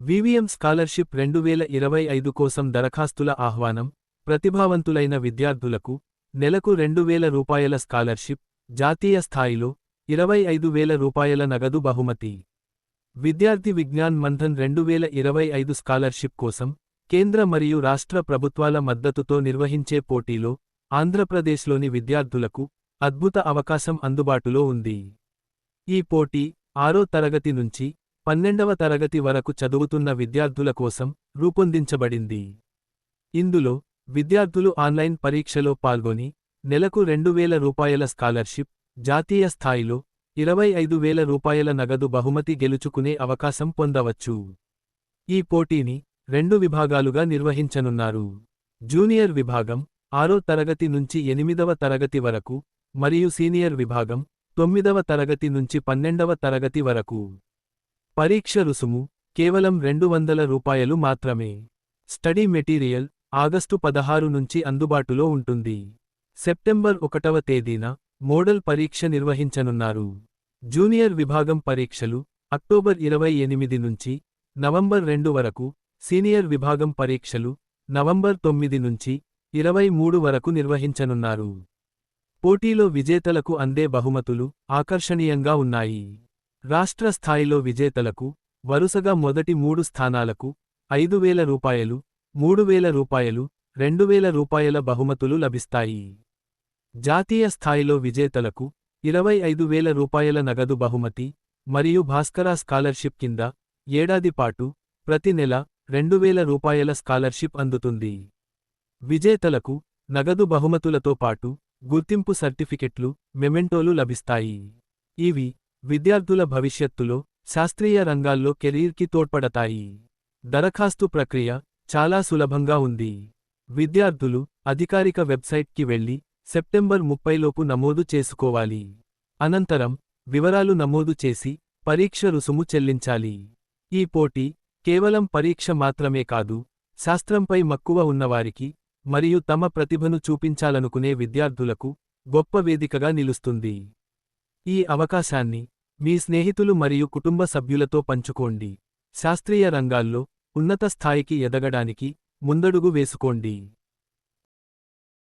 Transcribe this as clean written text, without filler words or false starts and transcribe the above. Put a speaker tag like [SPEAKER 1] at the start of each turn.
[SPEAKER 1] VVM scholarship 2025 కోసం దరఖాస్తుల ఆహ్వానం. ప్రతిభావంతులైన విద్యార్థులకు నెలకు రూ. 2,000 స్కాలర్షిప్, జాతీయ స్థాయిలో రూ. 25,000 నగదు బహుమతి. విద్యార్థి విజ్ఞాన్ మంథన్ 2025 స్కాలర్షిప్ కోసం కేంద్ర మరియు రాష్ట్ర ప్రభుత్వాల మద్దతుతో నిర్వహించే పోటీలో ఆంధ్రప్రదేశ్లోని విద్యార్థులకు అద్భుత అవకాశం అందుబాటులో ఉంది. ఈ పోటీ 6వ తరగతి నుంచి 12వ తరగతి వరకు చదువుతున్న విద్యార్థుల కోసం రూపొందించబడింది. ఇందులో విద్యార్థులు ఆన్లైన్ పరీక్షలో పాల్గొని నెలకు రూ. 2,000 స్కాలర్షిప్, జాతీయ స్థాయిలో రూ. 25,000 నగదు బహుమతి గెలుచుకునే అవకాశం పొందవచ్చు. ఈ పోటీని 2 విభాగాలుగా నిర్వహించనున్నారు. జూనియర్ విభాగం 6వ తరగతి నుంచి 8వ తరగతి వరకు మరియు సీనియర్ విభాగం 9వ తరగతి నుంచి 12వ తరగతి వరకు. పరీక్ష రుసుము కేవలం రూ. 200 మాత్రమే. స్టడీ మెటీరియల్ ఆగస్టు 16 నుంచి అందుబాటులో ఉంటుంది. సెప్టెంబర్ 1వ తేదీన మోడల్ పరీక్ష నిర్వహించనున్నారు. జూనియర్ విభాగం పరీక్షలు అక్టోబర్ 28 నుంచి నవంబర్ 2 వరకు, సీనియర్ విభాగం పరీక్షలు నవంబర్ 9 నుంచి 23 వరకు నిర్వహించనున్నారు. పోటీలో విజేతలకు అందే బహుమతులు ఆకర్షణీయంగా ఉన్నాయి. రాష్ట్ర స్థాయిలో విజేతలకు వరుసగా మొదటి 3 స్థానాలకు రూ. 5,000, రూ. 3,000, రూ. 2,000 బహుమతులు లభిస్తాయి. జాతీయ స్థాయిలో విజేతలకు రూ. 25,000 నగదు బహుమతి మరియు భాస్కర స్కాలర్షిప్ కింద ఏడాది పాటు ప్రతి నెల రూ. 2,000 స్కాలర్షిప్ అందుతుంది. విజేతలకు నగదు బహుమతులతో పాటు గుర్తింపు సర్టిఫికెట్లు, మెమెంటోలు లభిస్తాయి. ఇవి విద్యార్థుల భవిష్యత్తులో శాస్త్రీయ రంగాల్లో కెరీర్కి తోడ్పడతాయి. దరఖాస్తు ప్రక్రియ చాలా సులభంగా ఉంది. విద్యార్థులు అధికారిక వెబ్సైట్కి వెళ్లి సెప్టెంబర్ 30లోపు నమోదు చేసుకోవాలి. అనంతరం వివరాలు నమోదు చేసి పరీక్ష రుసుము చెల్లించాలి. ఈ పోటీ కేవలం పరీక్ష మాత్రమే కాదు, శాస్త్రంపై మక్కువ ఉన్నవారికి మరియు తమ ప్రతిభను చూపించాలనుకునే విద్యార్థులకు గొప్ప వేదికగా నిలుస్తుంది. ఈ అవకాశాన్ని మీ స్నేహితులు మరియు కుటుంబ సభ్యులతో పంచుకోండి. శాస్త్రీయ రంగాల్లో ఉన్నత స్థాయికి ఎదగడానికి ముందడుగు వేసుకోండి.